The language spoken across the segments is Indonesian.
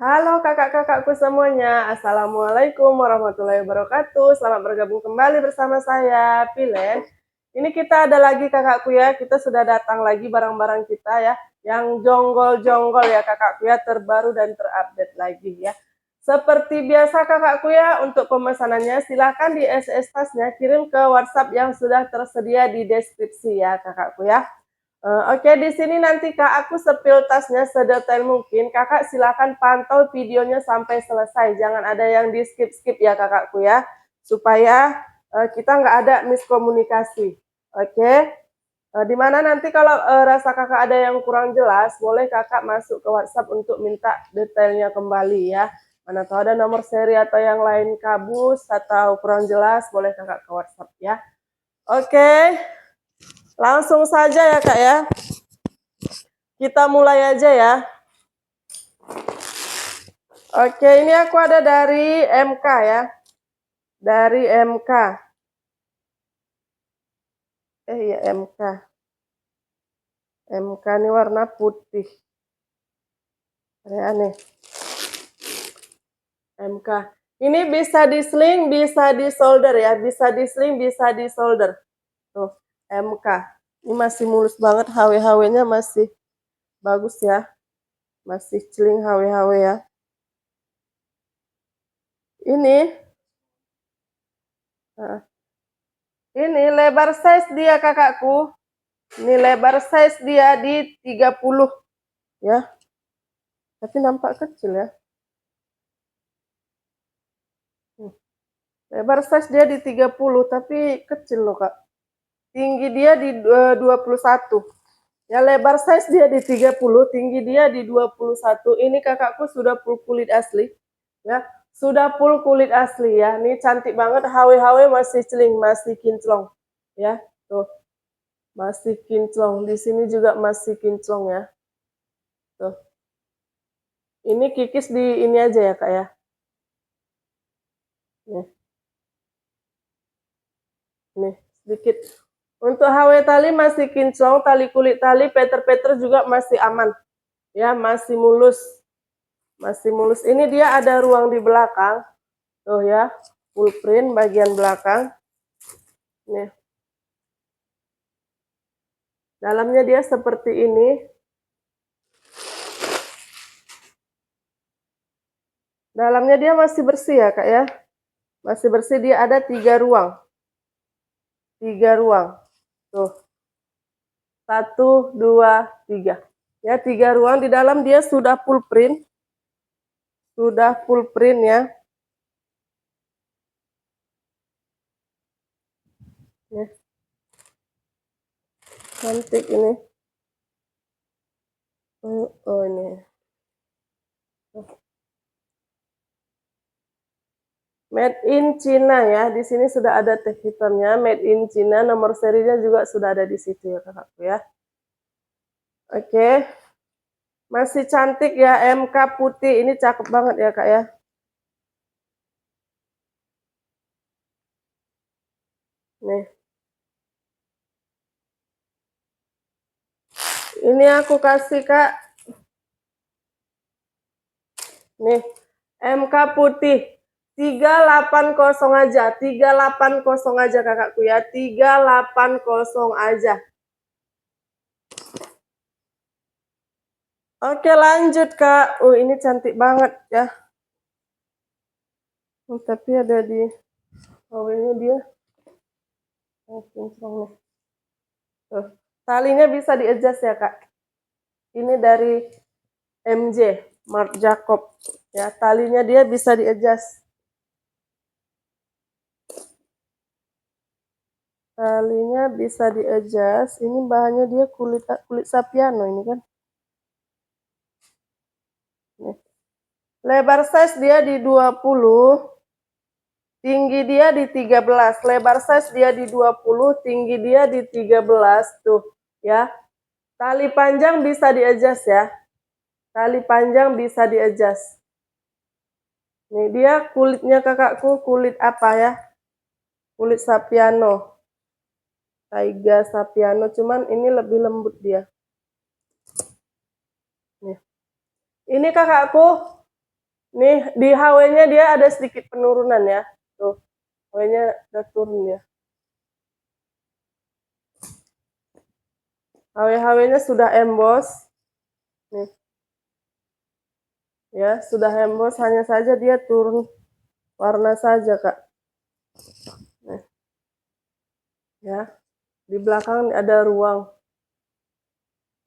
Halo kakak-kakakku semuanya, Assalamualaikum warahmatullahi wabarakatuh. Selamat bergabung kembali bersama saya, Pilen. Ini kita ada lagi kakakku ya, kita sudah datang lagi barang-barang kita ya, yang jonggol-jonggol ya kakakku ya, terbaru dan terupdate lagi ya. Seperti biasa kakakku ya, untuk pemesanannya silahkan di SS Tasnya kirim ke WhatsApp yang sudah tersedia di deskripsi ya kakakku ya. Oke, di sini nanti Kak aku sepil tasnya sedetail mungkin. Kakak silakan pantau videonya sampai selesai. Jangan ada yang di skip-skip ya kakakku ya. Supaya kita nggak ada miskomunikasi. Oke. Di mana nanti kalau rasa kakak ada yang kurang jelas, boleh kakak masuk ke WhatsApp untuk minta detailnya kembali ya. Mana tahu ada nomor seri atau yang lain kabus atau kurang jelas, boleh kakak ke WhatsApp ya. Oke. Langsung saja ya kak ya. Kita mulai aja ya. Oke, ini aku ada dari MK ya. Dari MK. Iya MK. MK ini warna putih. Aneh. MK. Ini bisa di sling, bisa di solder ya. Bisa di sling, bisa di solder. Tuh, MK. Ini masih mulus banget, HW-HW-nya masih bagus ya. Masih celing HW-HW ya. Ini. Nah, ini lebar size dia kakakku. Ini lebar size dia di 30 ya. Tapi nampak kecil ya. Lebar size dia di 30 tapi kecil loh kak. Tinggi dia di 21. Ya lebar size dia di 30, tinggi dia di 21. Ini kakakku sudah full kulit asli. Ya, sudah full kulit asli ya. Ini cantik banget, HW-HW masih celing, masih kinclong. Ya, tuh. Masih kinclong. Di sini juga masih kinclong ya. Tuh. Ini kikis di ini aja ya kak ya. Nih. Nih, sedikit. Untuk HW tali masih kinclong, tali kulit tali, peter-peter juga masih aman. Ya, masih mulus. Masih mulus. Ini dia ada ruang di belakang. Tuh ya, full print bagian belakang. Nih. Dalamnya dia seperti ini. Dalamnya dia masih bersih ya kak ya. Masih bersih, dia ada 3 ruang. 3 ruang. Tuh. 1, 2, 3. Ya, 3 ruang. Di dalam dia sudah full print. Sudah full print ya. Nih. Cantik ini. Oh ini. Made in China ya. Di sini sudah ada tag hitamnya. Made in China. Nomor serinya juga sudah ada di situ ya kakakku ya. Oke. Masih cantik ya. MK putih. Ini cakep banget ya kak ya. Nih. Ini aku kasih kak. Nih. MK putih. 380 aja. 380 aja kakakku ya. 380 aja. Oke lanjut kak. Ini cantik banget ya. Tapi ada di bawahnya dia. Tuh. Talinya bisa di-adjust ya kak. Ini dari MJ, Marc Jacob. Ya, talinya dia bisa di-adjust. Talinya bisa di-adjust. Ini bahannya dia kulit sapiano ini kan. Nih. Lebar size dia di 20. Tinggi dia di 13. Lebar size dia di 20, tinggi dia di 13 tuh, ya. Tali panjang bisa di-adjust ya. Tali panjang bisa di-adjust. Nih dia kulitnya kakakku, kulit apa ya? Kulit sapiano. Taiga sapiano, cuman ini lebih lembut dia. Nih. Ini kakakku Nih di HW-nya dia ada sedikit penurunan ya. Tuh, HW-nya udah turun ya. HW-HW-nya sudah emboss. Nih. Ya, sudah emboss, hanya saja dia turun warna saja, Kak. Nih. Ya. Di belakang ada ruang.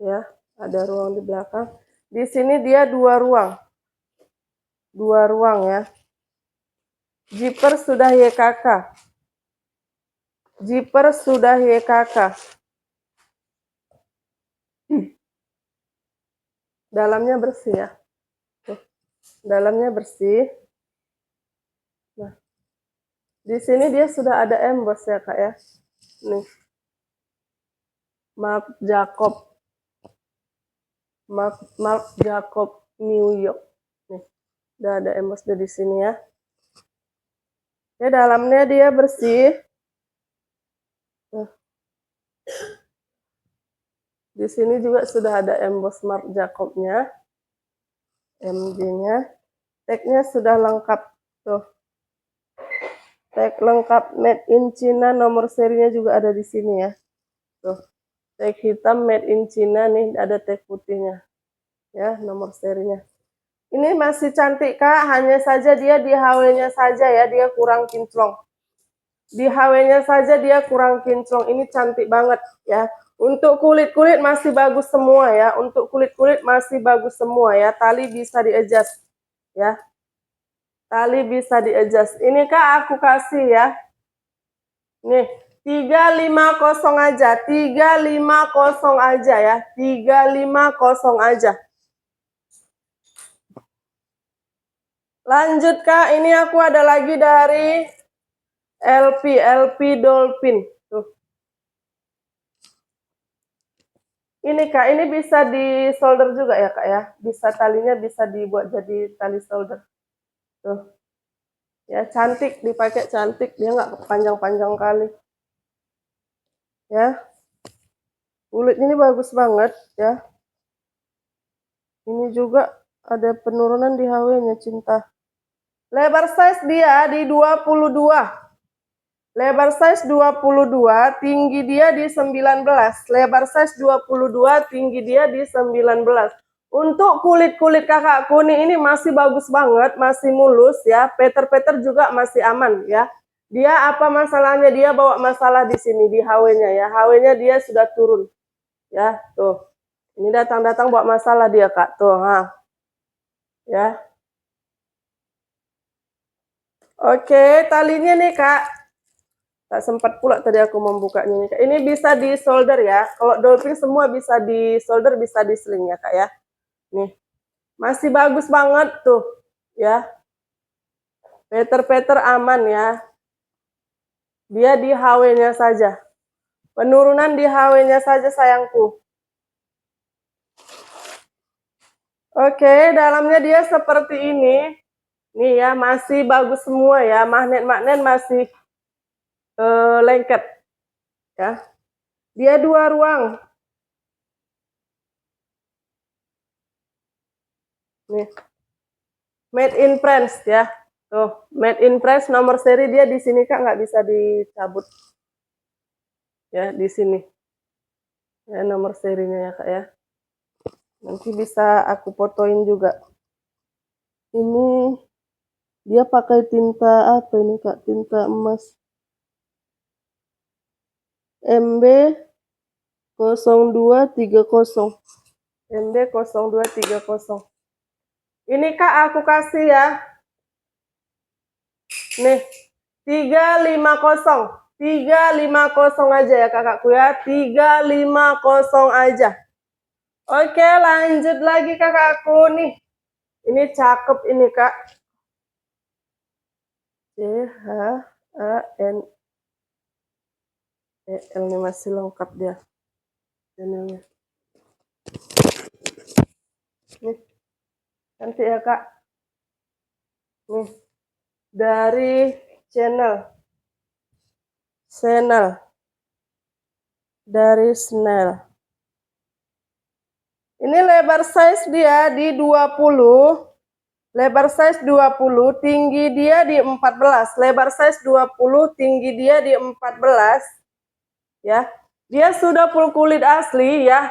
Ya, ada ruang di belakang. Di sini dia 2 ruang. 2 ruang ya. Zipper sudah YKK. Zipper sudah YKK. Dalamnya bersih ya. Tuh. Dalamnya bersih. Nah, di sini dia sudah ada emboss ya, Kak ya. Nih. Marc Jacob. Marc Jacob New York. Nih. Udah ada embossnya di sini ya. Ya, dalamnya dia bersih. Nah. Di sini juga sudah ada emboss Marc Jacob-nya. MG-nya. Tag-nya sudah lengkap tuh. Tag lengkap made in China, nomor serinya juga ada di sini ya. Tuh. Tag hitam made in China nih, ada tag putihnya. Ya, nomor serinya. Ini masih cantik, Kak, hanya saja dia di HW-nya saja ya, dia kurang kinclong. Di HW-nya saja dia kurang kinclong. Ini cantik banget ya. Untuk kulit-kulit masih bagus semua ya. Untuk kulit-kulit masih bagus semua ya. Tali bisa di-adjust ya. Tali bisa di-adjust. Ini Kak aku kasih ya. Nih, 350 aja. 350 aja ya. 350 aja. Lanjut Kak, ini aku ada lagi dari LP Dolphin. Tuh. Ini Kak, ini bisa di solder juga ya Kak ya. Bisa talinya bisa dibuat jadi tali solder. Tuh. Ya cantik, dipakai cantik, dia nggak panjang-panjang kali. Ya. Kulitnya ini bagus banget ya. Ini juga ada penurunan di HW-nya Cinta. Lebar size dia di 22. Lebar size 22, tinggi dia di 19. Lebar size 22, tinggi dia di 19. Untuk kulit-kulit kakakku nih ini masih bagus banget, masih mulus ya. Peter-peter juga masih aman ya. Dia apa masalahnya? Dia bawa masalah di sini di HW-nya ya. HW-nya dia sudah turun. Ya, tuh. Ini datang-datang bawa masalah dia, Kak. Tuh, ha. Ya. Oke, talinya nih, Kak. Tak sempat pula tadi aku membukanya. Ini bisa di solder ya. Kalau Dolphin semua bisa di solder, bisa di sling ya Kak ya. Nih, masih bagus banget tuh ya. Peter aman ya. Dia di HW-nya saja. Penurunan di HW-nya saja sayangku. Oke, dalamnya dia seperti ini. Nih ya, masih bagus semua ya. Magnet-magnet masih lengket ya. Dia 2 ruang. Nih. Made in France ya. Tuh, made in France nomor seri dia di sini Kak, nggak bisa dicabut. Ya, di sini. Ya, nomor serinya ya Kak ya. Nanti bisa aku fotoin juga. Ini dia pakai tinta apa ini Kak? Tinta emas. MB 0230. MB 0230. Ini Kak aku kasih ya. Nih, 350. 350 aja ya kakakku ya. 350 aja. Oke, lanjut lagi kakakku nih. Ini cakep ini Kak. CHANEL ini masih lengkap dia. Channelnya. Nih, cantik ya Kak. Nih, dari channel. Dari Snell. Ini lebar size dia di 20. Lebar size 20, tinggi dia di 14. Lebar size 20, tinggi dia di 14. Ya. Dia sudah full kulit asli ya.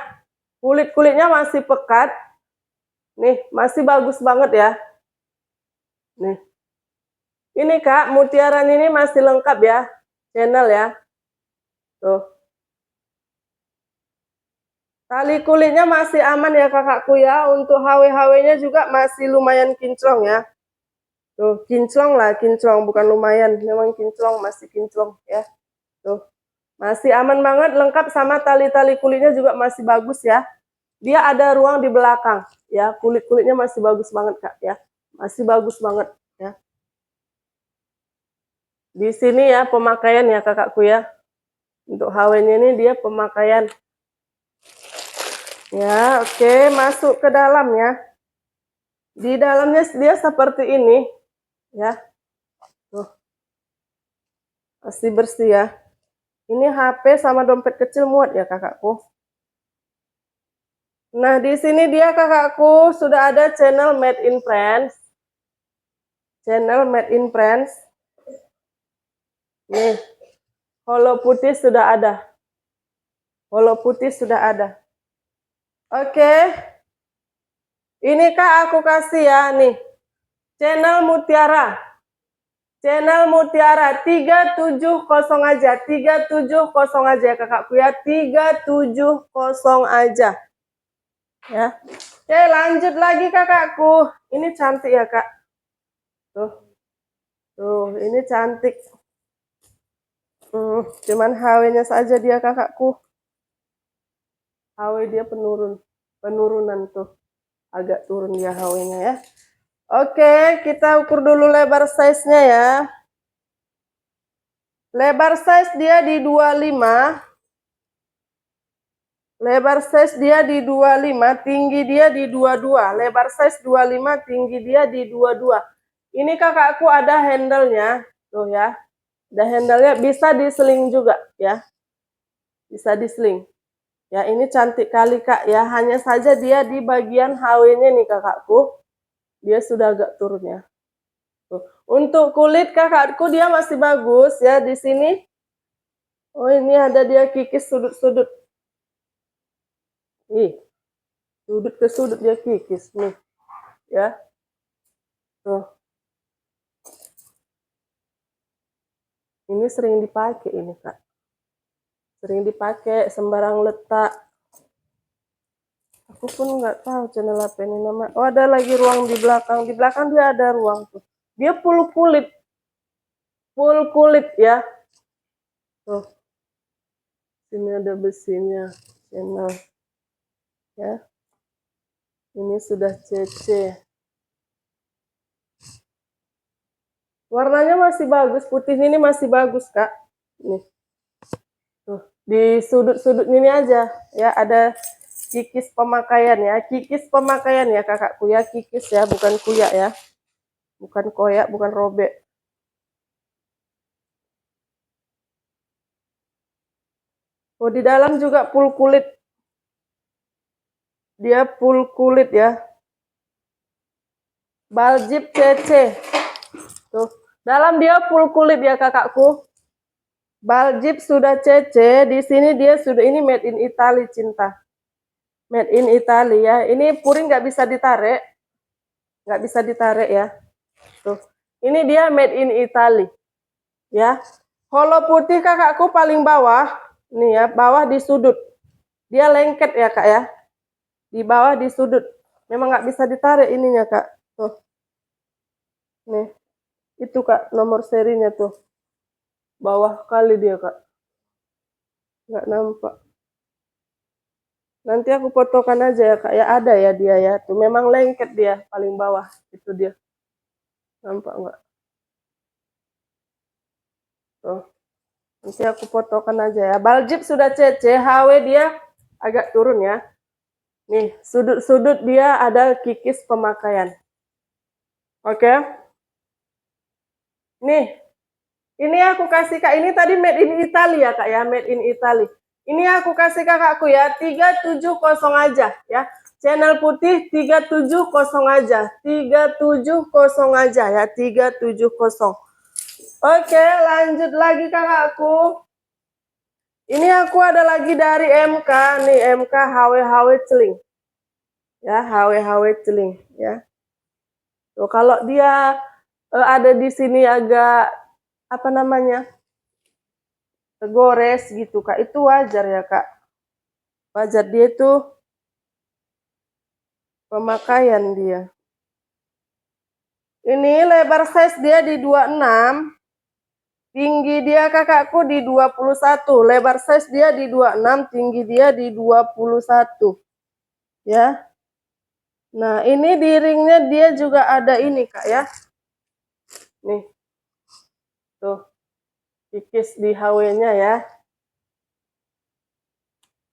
Kulit-kulitnya masih pekat. Nih, masih bagus banget ya. Nih. Ini Kak, mutiaran ini masih lengkap ya. Channel ya. Tuh. Tali kulitnya masih aman ya kakakku ya. Untuk HW-HW-nya juga masih lumayan kinclong ya. Tuh, kinclong lah, kinclong. Bukan lumayan, memang kinclong, masih kinclong ya. Tuh, masih aman banget, lengkap sama tali-tali kulitnya juga masih bagus ya. Dia ada ruang di belakang ya. Kulit-kulitnya masih bagus banget Kak ya. Masih bagus banget ya. Di sini ya pemakaian ya kakakku ya. Untuk HW-nya ini dia pemakaian. Ya, oke, masuk ke dalam ya. Di dalamnya dia seperti ini ya. Tuh. Masih bersih ya. Ini HP sama dompet kecil muat ya kakakku. Nah, di sini dia kakakku sudah ada channel Made in France. Channel Made in France. Nih, holo putih sudah ada. Holo putih sudah ada. Oke. Ini Kak aku kasih ya nih. Channel Mutiara. Channel Mutiara 370 aja. 370 aja kakakku ya. 370 aja. Ya. Oke, lanjut lagi kakakku. Ini cantik ya, Kak. Tuh. Tuh, ini cantik. Cuman HW-nya saja dia kakakku. HW dia penurunan tuh. Agak turun dia HW-nya ya. Oke, kita ukur dulu lebar size-nya ya. Lebar size dia di 25. Lebar size dia di 25, tinggi dia di 22. Lebar size 25, tinggi dia di 22. Ini kakakku ada handle-nya. Tuh ya. Ada handle-nya, bisa diseling juga ya. Bisa diseling. Ya, ini cantik kali Kak ya. Hanya saja dia di bagian HW-nya nih kakakku. Dia sudah agak turun ya. Tuh. Untuk kulit kakakku dia masih bagus ya di sini. Oh, ini ada dia kikis sudut-sudut. Nih. Sudut ke sudut dia kikis nih. Ya. Tuh. Ini sering dipakai ini Kak. Sering dipakai sembarang letak. Aku pun nggak tahu channel apa ini nama. Oh, ada lagi ruang di belakang. Di belakang dia ada ruang tuh. Dia full kulit. Full kulit ya. Tuh. Sini ada besinya. Channel. Ya. Ini sudah CC. Warnanya masih bagus. Putih ini masih bagus Kak. Nih. Tuh. Di sudut-sudut ini aja. Ya, ada kikis pemakaian ya. Kikis pemakaian ya kakakku ya. Kikis ya, bukan kuyak ya. Bukan koyak, bukan robek. Oh, di dalam juga full kulit. Dia full kulit ya. Baljib CC. Tuh. Dalam dia full kulit ya kakakku. Baljib sudah CC. Di sini dia sudah, ini made in Italy cinta. Made in Italy ya. Ini puring nggak bisa ditarik. Nggak bisa ditarik ya. Tuh. Ini dia made in Italy. Ya. Holo putih kakakku paling bawah. Nih ya, bawah di sudut. Dia lengket ya kak ya. Di bawah di sudut. Memang nggak bisa ditarik ininya kak. Tuh. Nih. Itu kak nomor serinya tuh. Bawah kali dia kak. Nggak nampak. Nanti aku fotokan aja ya kak ya. Ada ya dia ya. Tuh memang lengket dia paling bawah. Itu dia. Nampak nggak? Tuh. Nanti aku fotokan aja ya. Baljib sudah CC. HW dia agak turun ya. Nih sudut-sudut dia ada kikis pemakaian. Oke. Nih. Ini aku kasih kak. Ini tadi made in Italy ya kak ya. Made in Italy. Ini aku kasih kakakku ya. 370 aja ya. Channel putih 370 aja. 370 aja ya, 370. Oke, lanjut lagi kakakku. Ini aku ada lagi dari MK nih, MK HW Celing. Ya, HW Celing ya. Tuh, kalau dia ada di sini agak apa namanya? Gores gitu, Kak. Itu wajar ya, Kak. Wajar, dia itu pemakaian dia. Ini lebar size dia di 26. Tinggi dia kakakku di 21. Lebar size dia di 26, tinggi dia di 21. Ya. Nah, ini di ringnya dia juga ada ini, Kak ya. Nih. Tuh. Kikis di HW-nya ya.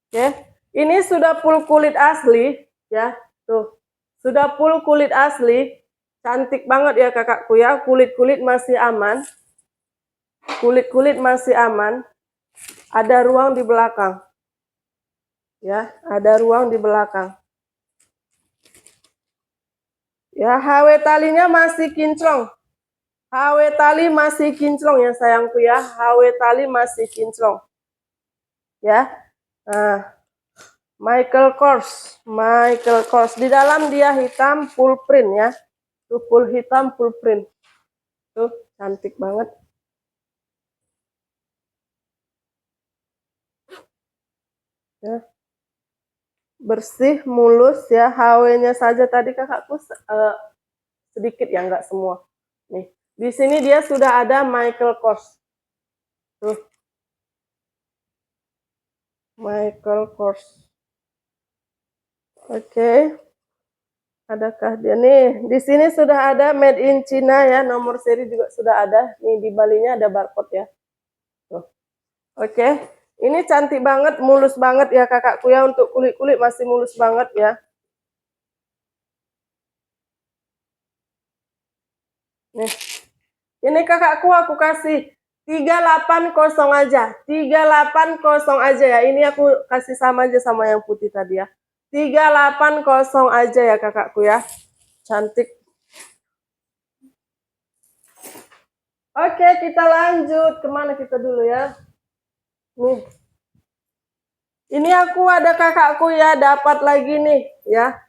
Oke. Ini sudah full kulit asli ya. Tuh. Sudah full kulit asli. Cantik banget ya kakakku ya. Kulit-kulit masih aman. Kulit-kulit masih aman. Ada ruang di belakang. Ya, ada ruang di belakang. Ya, HW talinya masih kinclong. HW tali masih kinclong ya sayangku ya. HW tali masih kinclong. Ya. Nah, Michael Kors. Michael Kors. Di dalam dia hitam full print ya. Tuh full hitam full print. Tuh, cantik banget. Ya. Bersih, mulus ya. HW-nya saja tadi kakakku sedikit ya, enggak semua. Nih, di sini dia sudah ada Michael Kors. Tuh. Michael Kors. Oke. Adakah dia nih? Di sini sudah ada made in China ya, nomor seri juga sudah ada. Nih di balinya ada barcode ya. Tuh. Oke. Ini cantik banget, mulus banget ya kakakku ya, untuk kulit-kulit masih mulus banget ya. Nih. Ini kakakku aku kasih 380 aja. 380 aja ya. Ini aku kasih sama aja sama yang putih tadi ya. 380 aja ya kakakku ya. Cantik. Oke, kita lanjut. Kemana kita dulu ya? Nih. Ini aku ada kakakku ya, dapat lagi nih ya.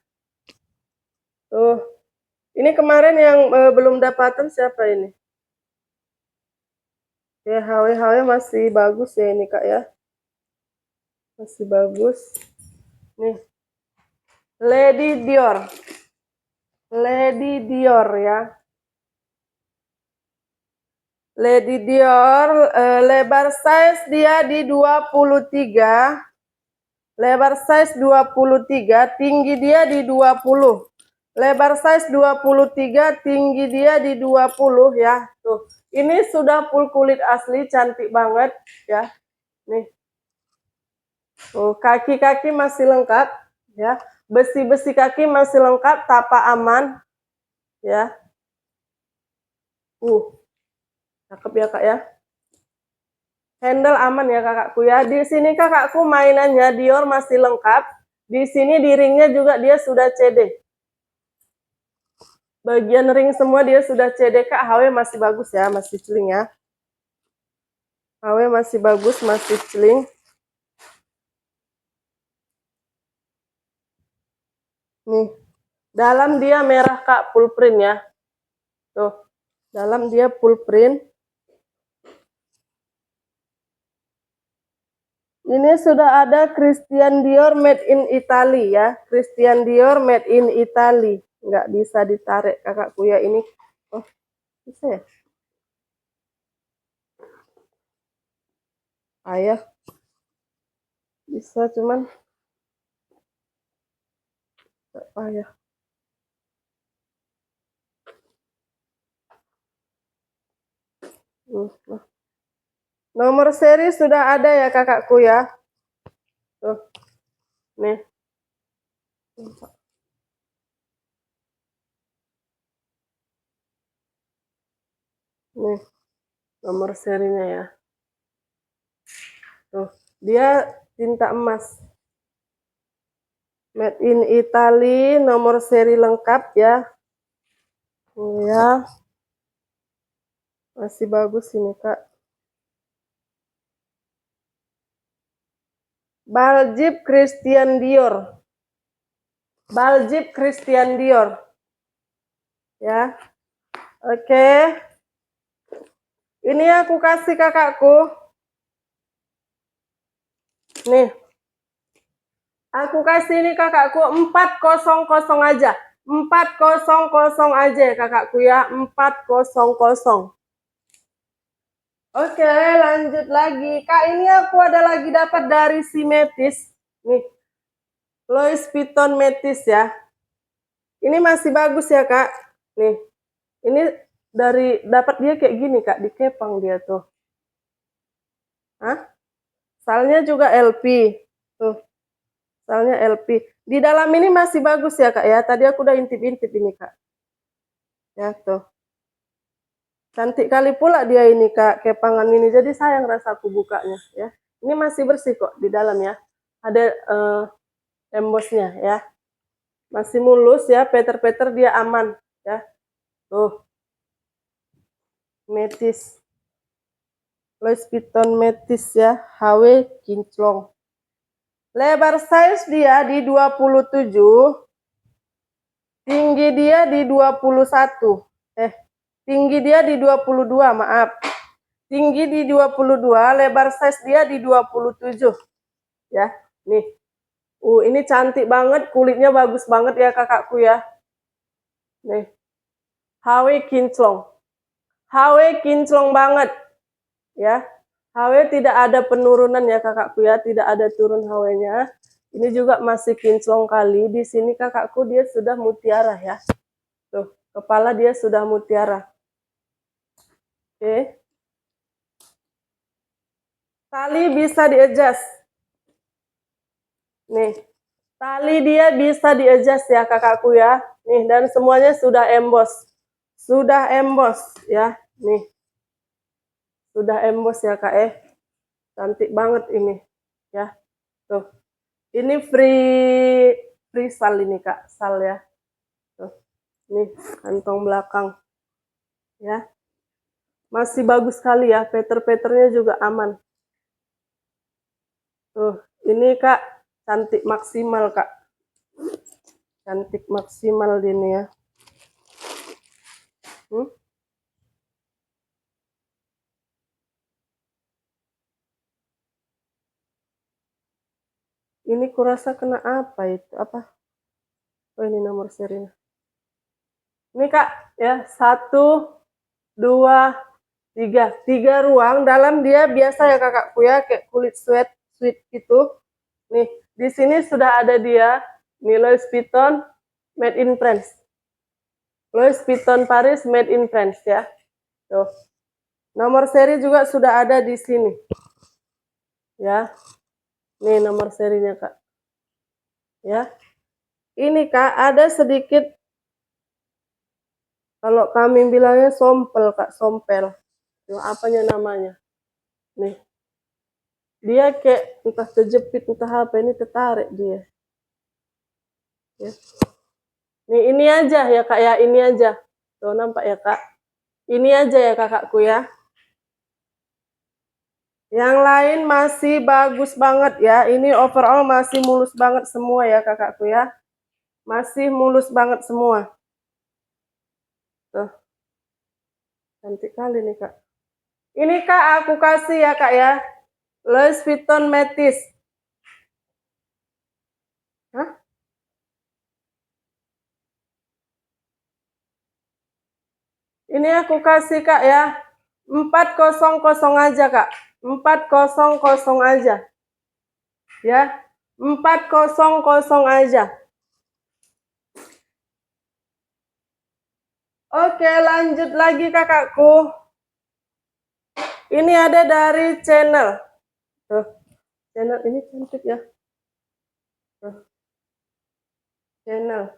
Tuh. Ini kemarin yang belum dapatan siapa ini? Ya, HW masih bagus ya ini Kak ya. Masih bagus. Nih. Lady Dior. Lady Dior ya. Lady Dior lebar size dia di 23. Lebar size 23, tinggi dia di 20. Lebar size 23, tinggi dia di 20 ya. Tuh. Ini sudah full kulit asli, cantik banget ya. Nih. Tuh, kaki-kaki masih lengkap ya. Besi-besi kaki masih lengkap, tapak aman ya. Cakep ya Kak ya. Handle aman ya kakakku ya. Di sini kakakku mainannya Dior masih lengkap. Di sini di ringnya juga dia sudah CD. Bagian ring semua dia sudah CD Kak. HW masih bagus ya, masih celing ya. HW masih bagus, masih celing. Nih. Dalam dia merah Kak, full print ya. Tuh. Dalam dia full print. Ini sudah ada Christian Dior made in Italy ya. Christian Dior made in Italy. Nggak bisa ditarik kakakku ya ini. Oh, bisa ya? Ayah. Bisa cuman nggak payah. Nah. Nomor seri sudah ada ya kakakku ya. Tuh. Nih. Nih. Nomor serinya ya. Tuh. Dia tinta emas. Made in Italy, nomor seri lengkap ya. Ya, masih bagus ini Kak. Baljib Christian Dior. Baljib Christian Dior. Ya. Oke. Ini aku kasih kakakku. Nih. Aku kasih ini kakakku 400 aja. 400 aja kakakku ya. 400. Oke, lanjut lagi. Kak, ini aku ada lagi dapat dari si Metis. Nih. Louis Vuitton Metis ya. Ini masih bagus ya, Kak. Nih. Ini dari dapat dia kayak gini, Kak, dikepang dia tuh. Hah? Salnya juga LP. Tuh. Salnya LP. Di dalam ini masih bagus ya, Kak ya. Tadi aku udah intip-intip ini, Kak. Ya, tuh. Cantik kali pula dia ini, Kak, kepangan ini. Jadi sayang rasa aku bukanya ya. Ini masih bersih kok di dalam ya. Ada embosnya ya. Masih mulus ya, peter-peter dia aman ya. Tuh. Metis. Louis Vuitton Metis ya, HW kinclong. Lebar size dia di 27. Tinggi dia di 21. Tinggi dia di 22, maaf. Tinggi di 22, lebar size dia di 27. Ya, nih. Ini cantik banget, kulitnya bagus banget ya kakakku ya. Nih. HW kinclong. HW kinclong banget. Ya. HW tidak ada penurunan ya kakakku ya, tidak ada turun HW-nya. Ini juga masih kinclong kali. Di sini kakakku dia sudah mutiara ya. Tuh, kepala dia sudah mutiara. Oke. Tali bisa di-adjust. Nih. Tali dia bisa di-adjust ya kakakku ya. Nih, dan semuanya sudah emboss. Sudah emboss ya. Nih. Sudah emboss ya Kak Cantik banget ini. Ya. Tuh. Ini free sal ini Kak, sal ya. Tuh. Nih, kantong belakang. Ya. Masih bagus sekali ya, peter-peternya juga aman. Tuh, ini Kak, cantik maksimal Kak. Cantik maksimal ini ya. Ini kurasa kena apa itu? Apa? Oh, ini nomor serinya. Ini Kak, ya, 1, 2, 3. 3 ruang. Dalam dia biasa ya kakakku ya, kayak kulit sweat gitu. Nih, di sini sudah ada dia. Nih, Louis Vuitton made in France. Louis Vuitton Paris made in France ya. Tuh. Nomor seri juga sudah ada di sini. Ya. Nih nomor serinya, Kak. Ya. Ini, Kak, ada sedikit, kalau kami bilangnya sompel, Kak, sompel. Tuh, apanya namanya? Nih. Dia kayak entah terjepit, entah apa, ini tertarik dia. Ya. Nih, ini aja ya, Kak, ya. Ini aja. Tuh, nampak ya, Kak? Ini aja ya, kakakku ya. Yang lain masih bagus banget ya. Ini overall masih mulus banget semua ya kakakku ya. Masih mulus banget semua. Tuh. Cantik kali nih Kak. Ini Kak aku kasih ya Kak ya. Louis Vuitton Metis. Hah? Ini aku kasih Kak ya. 400 aja Kak. 400 aja. Ya. 400 aja. Oke, lanjut lagi kakakku. Ini ada dari channel. Tuh. Channel ini cantik ya. Tuh. Channel.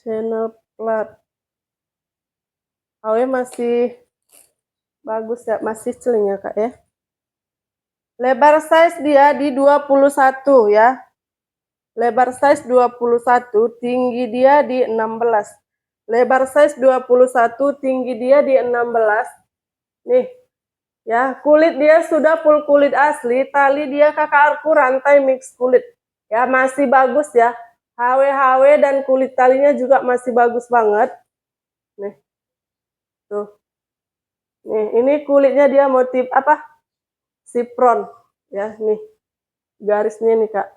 Channel plat. Awalnya masih Bagus ya, masih celing ya kak ya. Lebar size dia di 21 ya. Lebar size 21, tinggi dia di 16. Lebar size 21, tinggi dia di 16. Nih, ya, kulit dia sudah full kulit asli, tali dia kakak aku rantai mix kulit. Ya, masih bagus ya. HW-HW dan kulit talinya juga masih bagus banget. Nih. Tuh. Nih, ini kulitnya dia motif apa? Sipron. Ya, nih. Garisnya nih, Kak.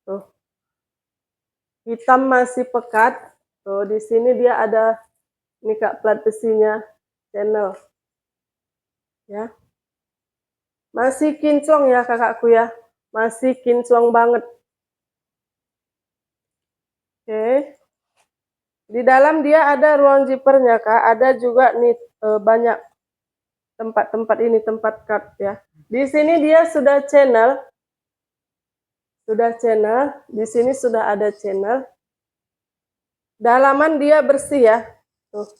Tuh. Hitam masih pekat. Tuh, di sini dia ada nih Kak plat besinya channel. Ya. Masih kinclong ya kakakku ya. Masih kinclong banget. Oke. Di dalam dia ada ruang zippernya Kak. Ada juga nih banyak tempat-tempat ini, tempat cut ya. Di sini dia sudah channel. Sudah channel. Di sini sudah ada channel. Dalaman dia bersih ya. Tuh.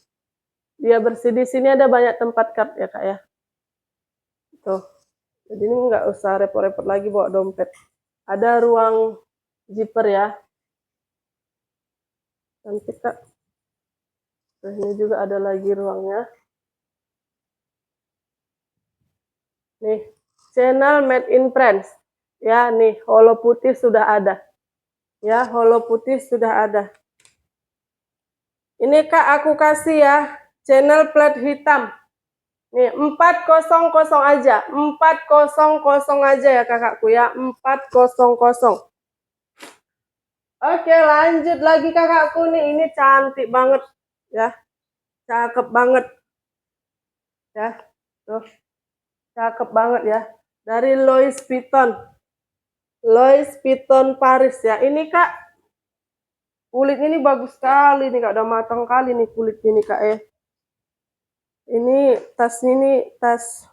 Dia bersih. Di sini ada banyak tempat cut ya Kak ya. Tuh. Jadi ini nggak usah repot-repot lagi bawa dompet. Ada ruang zipper ya. Cantik Kak. Nah, ini juga ada lagi ruangnya. Nih, channel Made in France. Ya, nih, holo putih sudah ada. Ya, holo putih sudah ada. Ini Kak, aku kasih ya, channel plat hitam. Nih, 400 aja. 400 aja ya kakakku ya, 400. Oke, lanjut lagi kakakku nih. Ini cantik banget ya. Cakep banget. Ya. Tuh. Cakep banget ya. Dari Louis Vuitton. Louis Vuitton Paris ya. Ini Kak, kulit ini bagus sekali nih Kak. Udah matang kali nih kulit ini Kak ya. Ini tas ini tas,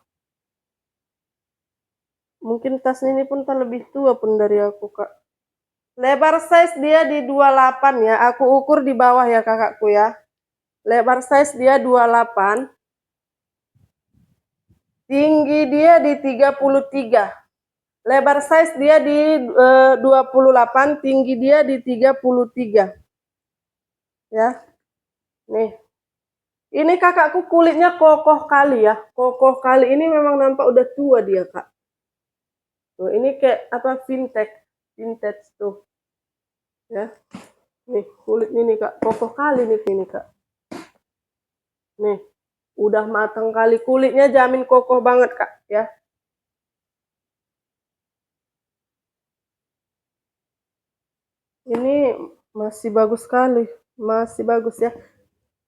mungkin tas ini pun tak lebih tua pun dari aku Kak. Lebar size dia di 28 ya. Aku ukur di bawah ya kakakku ya. Lebar size dia 28. Tinggi dia di 33. Lebar size dia di 28, tinggi dia di 33. Ya. Nih. Ini kakakku kulitnya kokoh kali ya. Kokoh kali. Ini memang nampak udah tua dia, Kak. Tuh, ini kayak apa vintage. Vintage tuh. Ya. Nih, kulit ini Kak. Kokoh kali nih ini, Kak. Nih. Udah matang kali kulitnya, jamin kokoh banget, Kak, ya. Ini masih bagus sekali. Masih bagus ya.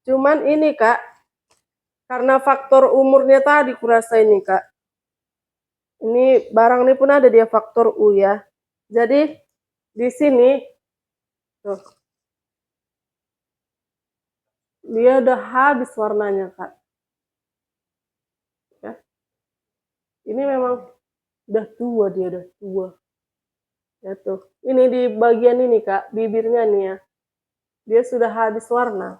Cuman ini, Kak, karena faktor umurnya tadi kurasa ini, Kak. Ini barang ini pun ada dia faktor U ya. Jadi di sini tuh, dia udah habis warnanya Kak. Ya. Ini memang udah tua, dia udah tua. Ya tuh. Ini di bagian ini Kak, bibirnya nih ya. Dia sudah habis warna.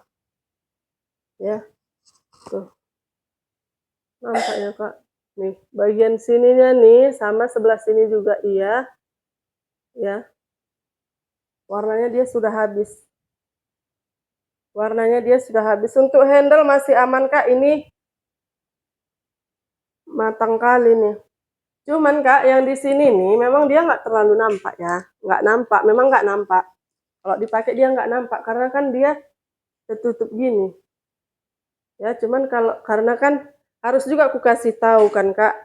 Ya. Tuh. Nampak ya Kak. Nih, bagian sininya nih sama sebelah sini juga iya. Ya. Warnanya dia sudah habis. Warnanya dia sudah habis. Untuk handle masih aman Kak. Ini matang kali nih. Cuman Kak, yang di sini nih memang dia nggak terlalu nampak ya. Nggak nampak, memang nggak nampak. Kalau dipakai dia nggak nampak, karena kan dia tertutup gini. Ya, cuman kalau karena kan harus juga aku kasih tahu kan Kak.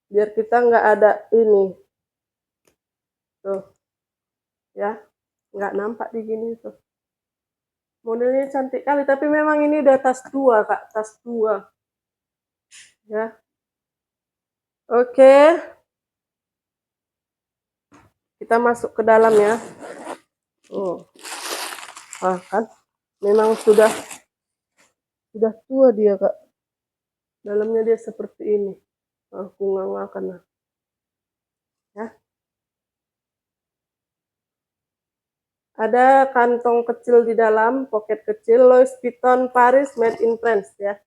Biar kita nggak ada ini. Tuh. Ya, nggak nampak di gini tuh. Modelnya cantik kali, tapi memang ini udah tas tua Kak, tas tua. Ya. Oke. Kita masuk ke dalam ya. Oh. Ah, kan memang sudah tua dia Kak. Dalamnya dia seperti ini. Aku nggak makan lah. Ya. Ada kantong kecil di dalam, pocket kecil, Louis Vuitton Paris made in France ya.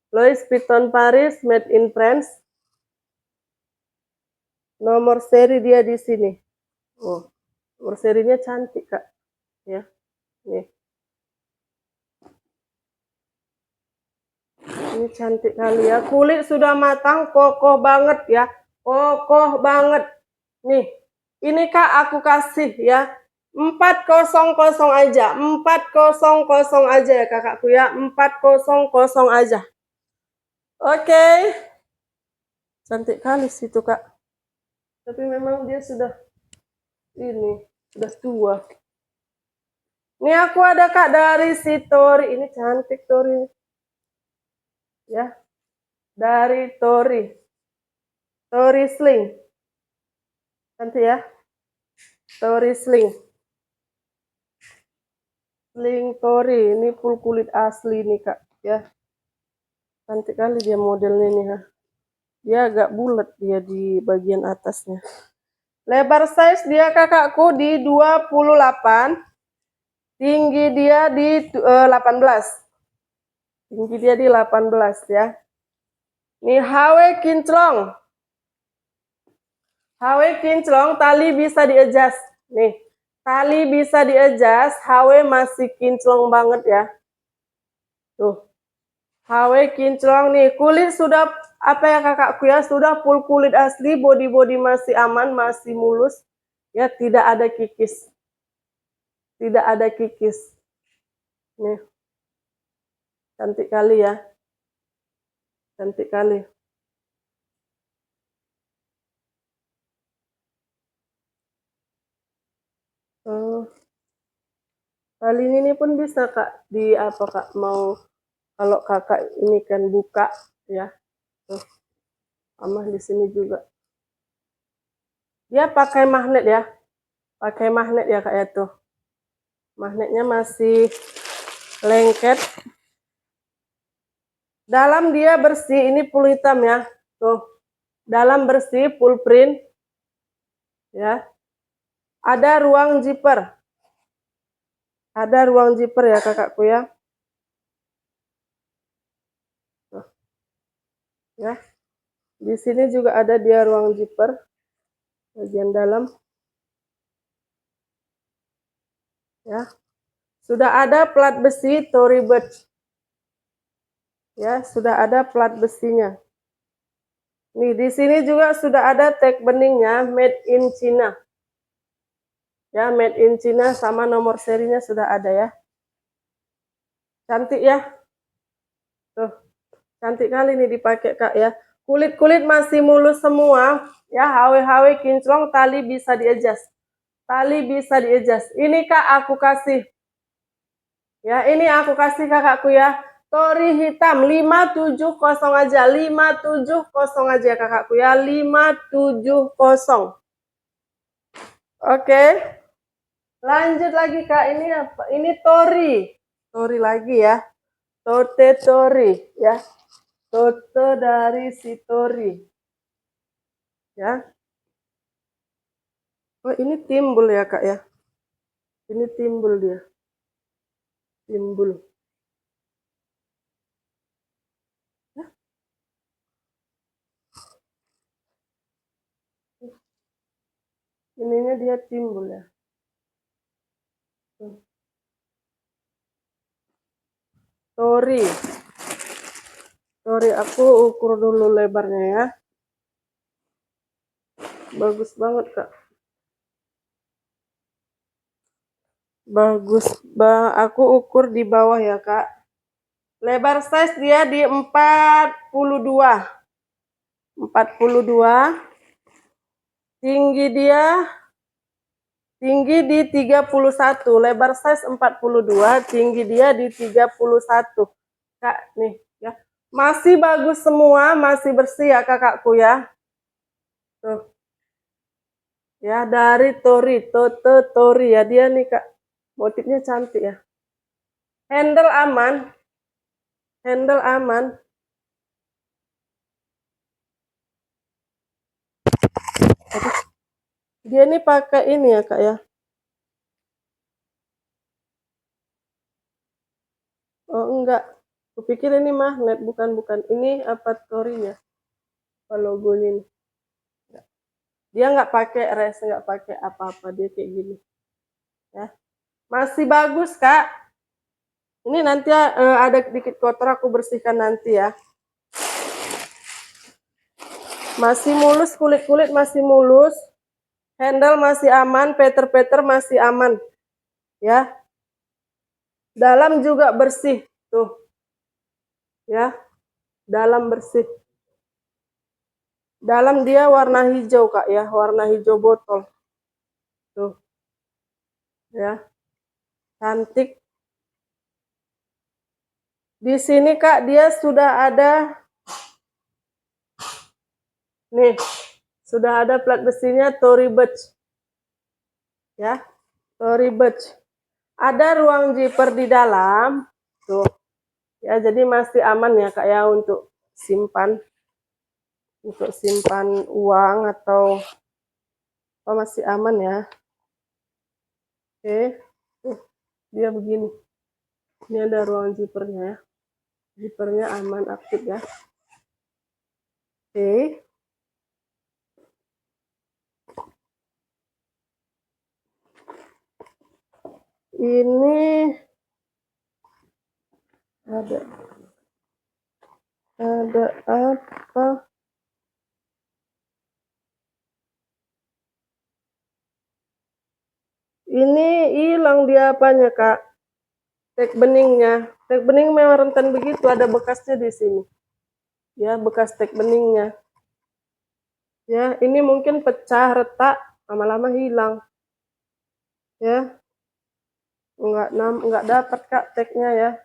Louis Vuitton Paris made in France. Nomor seri dia di sini. Oh, nomor serinya cantik Kak. Ya, nih. Ini cantik kali ya. Kulit sudah matang, kokoh banget ya. Kokoh banget. Nih, ini Kak aku kasih ya. 400 aja. 400 aja ya kakakku ya. 400 aja. Oke. Cantik kali situ Kak. Tapi memang dia sudah tua. Ini aku ada Kak dari si Tori. Ini cantik Tori. Ya. Dari Tori. Tori Sling. Cantik ya. Tori Sling. Sling Tori. Ini full kulit asli nih Kak. Ya. Cantik kali dia modelnya nih ya. Dia agak bulat dia di bagian atasnya. Lebar size dia kakakku di 28. Tinggi dia di 18. Tinggi dia di 18 ya. Ini HW kinclong. HW kinclong, tali bisa di-adjust. Nih, tali bisa di-adjust, HW masih kinclong banget ya. Tuh. HW kinclong nih, kulit sudah apa ya kakakku ya, sudah full kulit asli, body masih aman, masih mulus. Ya, tidak ada kikis. Tidak ada kikis. Nih. Cantik kali ya. Cantik kali. Tali ini pun bisa Kak di apa Kak mau kalau kakak ini kan buka ya. Tuh. Sama di sini juga. Dia pakai magnet ya. Pakai magnet ya Kak ya tuh. Magnetnya masih lengket. Dalam dia bersih, ini full hitam ya. Tuh. Dalam bersih, full print. Ya. Ada ruang zipper. Ada ruang zipper ya kakakku ya. Tuh. Ya. Di sini juga ada dia ruang zipper. Bagian dalam. Ya. Sudah ada plat besi Tory Burch. Ya, sudah ada plat besinya. Nih, di sini juga sudah ada tag beningnya made in China. Ya, made in China sama nomor serinya sudah ada ya. Cantik ya. Tuh. Cantik kali nih dipakai Kak ya. Kulit-kulit masih mulus semua. Ya, HW-HW kinclong, tali bisa di-adjust. Tali bisa di-adjust. Ini Kak aku kasih. Ya, ini aku kasih kakakku ya. Tori hitam 570 aja. 570 aja kakakku ya. 570. Oke. Lanjut lagi Kak. Ini apa? Ini Tori. Tori lagi ya. Tote Tori ya. Tote dari si Tori. Ya. Oh, ini timbul ya Kak ya. Ini timbul dia. Timbul. Ya. Ininya dia timbul ya. Tori. Tori aku ukur dulu lebarnya ya. Bagus banget Kak. Bagus. Aku ukur di bawah ya Kak. Lebar size dia di 42. 42. Tinggi dia di 31. Lebar size 42, tinggi dia di 31. Kak, nih ya. Masih bagus semua, masih bersih ya kakakku ya. Tuh. Ya, dari Tori, Tote Tori ya. Dia nih Kak. Motifnya cantik ya. Handle aman. Handle aman. Dia ini pakai ini ya Kak ya. enggak. Kupikir ini magnet, bukan. Ini apa torinya? Apa logonya ini? Dia nggak pakai res, nggak pakai apa-apa, dia kayak gini. Ya. Masih bagus, Kak. Ini nanti ada dikit kotor, aku bersihkan nanti ya. Masih mulus, kulit-kulit masih mulus. Handle masih aman, peter-peter masih aman. Ya. Dalam juga bersih, tuh. Ya. Dalam bersih. Dalam dia warna hijau, Kak ya, warna hijau botol. Tuh. Ya. Cantik. Di sini, Kak, dia sudah ada nih. Sudah ada plat besinya Tory Burch. Ya. Tory Burch. Ada ruang zipper di dalam. Tuh. Ya, jadi masih aman ya, Kak ya, untuk simpan. Untuk simpan uang atau apa, masih aman ya. Oke. Dia begini. Ini ada ruang zippernya ya. Zippernya aman, aktif ya. Oke. Ini ada apa? Ini hilang dia apanya, Kak? Tag beningnya. Tag bening memang rentan begitu, ada bekasnya di sini. Ya, bekas tag beningnya. Ya, ini mungkin pecah, retak, lama-lama hilang. Ya. Enggak dapat, Kak, tagnya ya.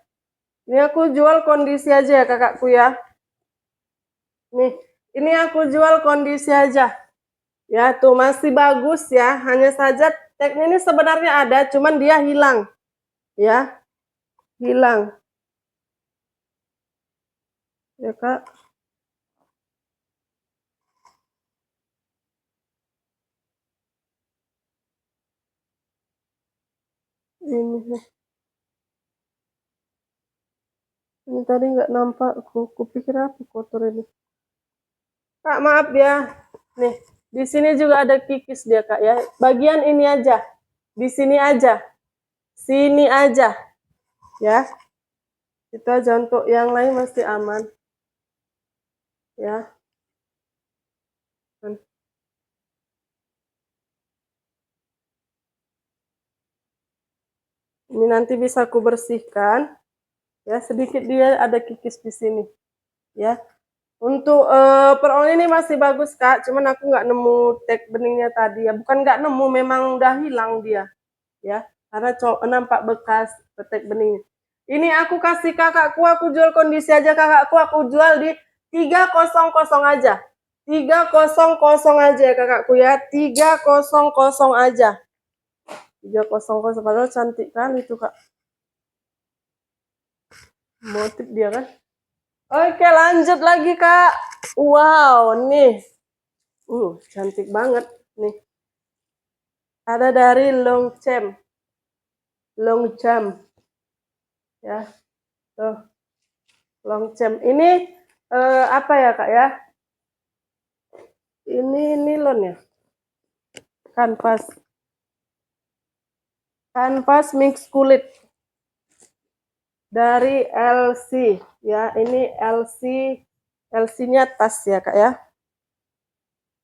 Ini aku jual kondisi aja ya, kakakku ya. Nih, ini aku jual kondisi aja. Ya, tuh masih bagus ya. Hanya saja tagnya ini sebenarnya ada, cuman dia hilang. Ya, hilang. Ya, Kak. Ini tadi nggak nampak. Aku pikir apa kotor ini. Kak, maaf ya. Nih, di sini juga ada kikis dia, Kak ya. Bagian ini aja. Di sini aja. Sini aja. Ya. Itu aja, untuk yang lain masih aman. Ya. Ini nanti bisa aku bersihkan. Ya, sedikit dia ada kikis di sini. Ya. Untuk perol ini masih bagus, Kak. Cuman aku nggak nemu tag beningnya tadi ya. Bukan nggak nemu, memang udah hilang dia. Ya, karena nampak bekas tag beningnya. Ini aku kasih kakakku, aku jual kondisi aja kakakku. Aku jual di 300 aja. 300 aja ya kakakku ya. 300 aja. 300, padahal cantik kali tuh, Kak. Motif dia kan. Oke, lanjut lagi, Kak. Wow, nih. Cantik banget nih. Ada dari Longchamp. Ya. Tuh. Longchamp. Ini apa ya, Kak ya? Ini nilon ya. Kanvas. Kanvas mix kulit. Dari LC ya. Ini LC-nya tas ya, Kak ya.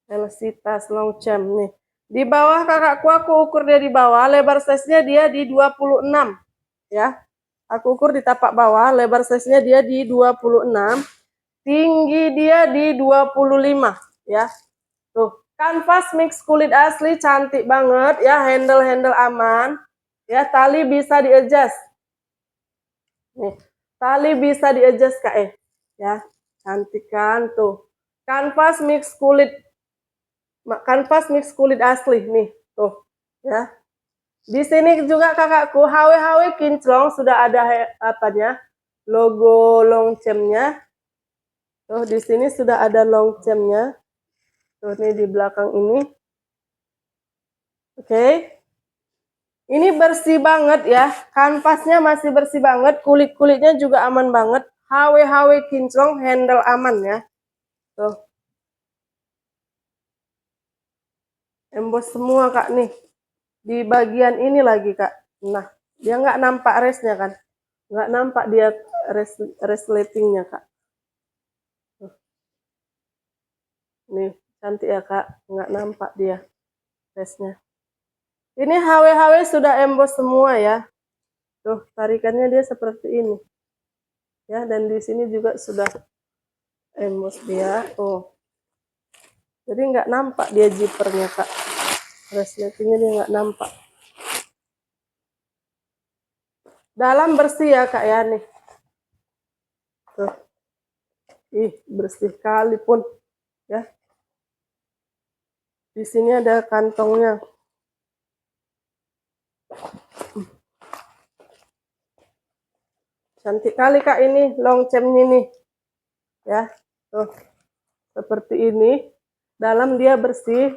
LC tas Longchamp nih. Di bawah kakakku, aku ukur dia di bawah, lebar size-nya dia di 26 ya. Aku ukur di tapak bawah, lebar size-nya dia di 26, tinggi dia di 25 ya. Tuh, kanvas mix kulit asli, cantik banget ya, handle aman. Ya, tali bisa di-adjust. Nih, tali bisa di-adjust, Kak ya. Cantik kan tuh. Kanvas mix kulit asli nih, tuh ya. Di sini juga kakakku HW kinclong, sudah ada apanya? Logo Longchampnya. Tuh di sini sudah ada Longchampnya. Tuh nih di belakang ini. Oke. Ini bersih banget ya, kanvasnya masih bersih banget, kulit-kulitnya juga aman banget. HW kinclong, handle aman ya. Tuh. Emboss semua Kak nih. Di bagian ini lagi Kak. Nah, dia nggak nampak resnya kan. Nggak nampak dia resletingnya Kak. Tuh. Nih, cantik ya Kak. Nggak nampak dia resnya. Ini HW sudah emboss semua ya. Tuh, tarikannya dia seperti ini. Ya, dan di sini juga sudah emboss dia. Tuh. Jadi nggak nampak dia zippernya Kak. Resletingnya dia nggak nampak. Dalam bersih ya Kak ya nih. Tuh. Ih, bersih kali pun ya. Di sini ada kantongnya. Cantik kali Kak ini long chain ini. Ya. Tuh. Seperti ini. Dalam dia bersih.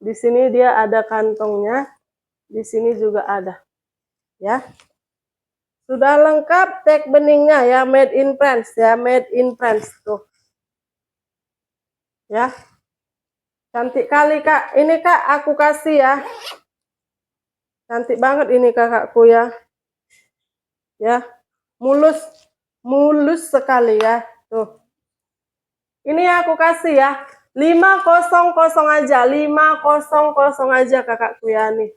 Di sini dia ada kantongnya. Di sini juga ada. Ya. Sudah lengkap tag beningnya ya, made in France ya, made in France tuh. Ya. Cantik kali Kak. Ini Kak aku kasih ya. Cantik banget ini kakakku ya. Ya. Mulus. Mulus sekali ya. Tuh. Ini aku kasih ya. 500 aja. 500 aja kakakku ya nih.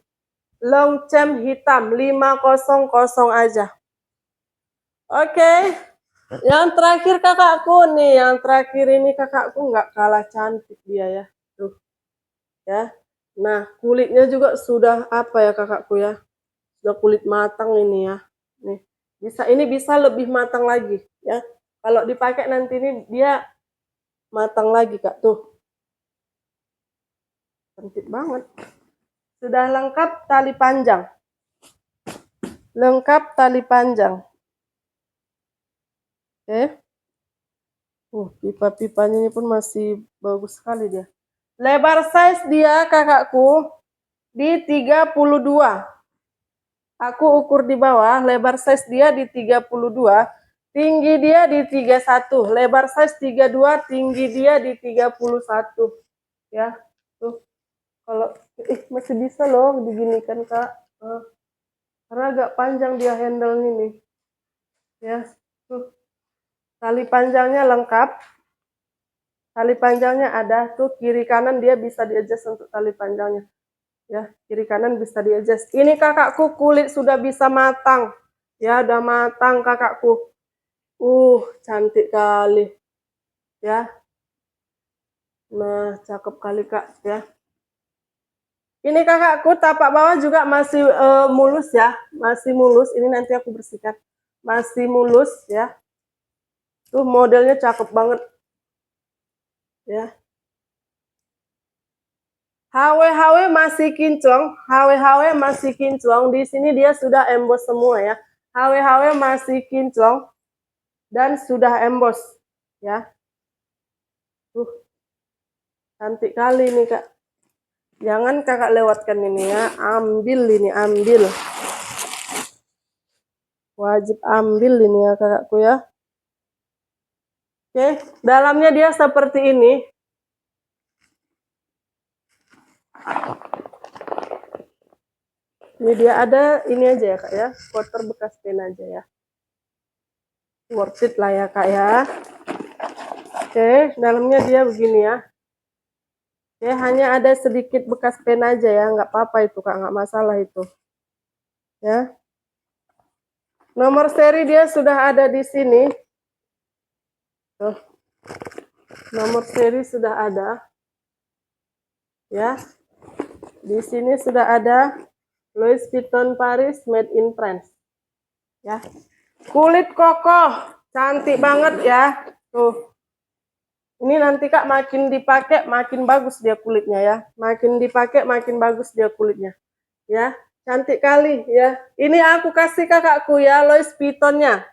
Long chain hitam 500 aja. Oke. Yang terakhir kakakku nih. Yang terakhir ini kakakku nggak kalah cantik dia ya. Tuh. Ya. Nah, kulitnya juga sudah apa ya kakakku ya? Sudah kulit matang ini ya. Nih. Ini bisa lebih matang lagi ya. Kalau dipakai nanti ini dia matang lagi Kak tuh. Cantik banget. Sudah lengkap tali panjang. Lengkap tali panjang. Oke. Pipa-pipanya ini pun masih bagus sekali dia. Lebar size dia kakakku di 32. Aku ukur di bawah, lebar size dia di 32, tinggi dia di 31, lebar size 32, tinggi dia di 31. Ya, tuh. Kalau masih bisa loh diginikan Kak. Karena agak panjang dia handle ini. Ya, tuh. Tali panjangnya lengkap. Tali panjangnya ada tuh, kiri kanan dia bisa di-adjust untuk tali panjangnya. Ya, kiri kanan bisa di-adjust. Ini kakakku kulit sudah bisa matang. Ya, udah matang kakakku. Cantik kali. Ya. Nah, cakep kali Kak ya. Ini kakakku tapak bawah juga masih mulus ya. Masih mulus. Ini nanti aku bersihkan. Masih mulus ya. Tuh modelnya cakep banget. Ya. HW masih kinclong. HW masih kinclong. Di sini dia sudah emboss semua ya. HW masih kinclong. Dan sudah emboss. Ya. Tuh. Cantik kali nih Kak. Jangan kakak lewatkan ini ya. Ambil ini, ambil. Wajib ambil ini ya kakakku ya. Oke, dalamnya dia seperti ini. Ini dia ada ini aja ya Kak ya. Quarter bekas pen aja ya. Worth it lah ya Kak ya. Oke, dalamnya dia begini ya. Oke, hanya ada sedikit bekas pen aja ya. Nggak apa-apa itu Kak, nggak masalah itu. Ya. Nomor seri dia sudah ada di sini. Tuh. Nomor seri sudah ada. Ya. Di sini sudah ada Louis Vuitton Paris made in France. Ya. Kulit kokoh, cantik banget ya. Tuh. Ini nanti Kak makin dipakai makin bagus dia kulitnya ya. Makin dipakai makin bagus dia kulitnya. Ya. Cantik kali ya. Ini aku kasih kakakku ya Louis Vuittonnya.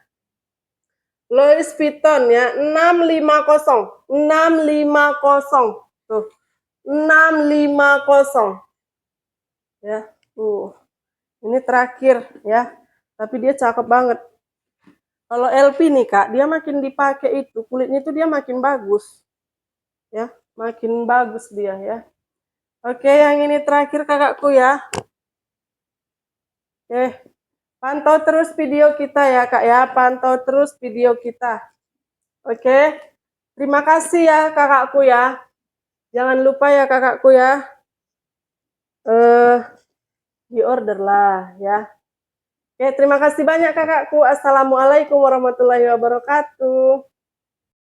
Louis Vuitton ya 650. 650. Tuh. 650. Ya. Ini terakhir ya. Tapi dia cakep banget. Kalau LP nih Kak, dia makin dipakai itu kulitnya itu dia makin bagus. Ya, makin bagus dia ya. Oke, yang ini terakhir kakakku ya. Oke, pantau terus video kita ya Kak ya, pantau terus video kita. Oke, terima kasih ya kakakku ya. Jangan lupa ya kakakku ya, di order lah ya. Oke, terima kasih banyak kakakku. Assalamualaikum warahmatullahi wabarakatuh.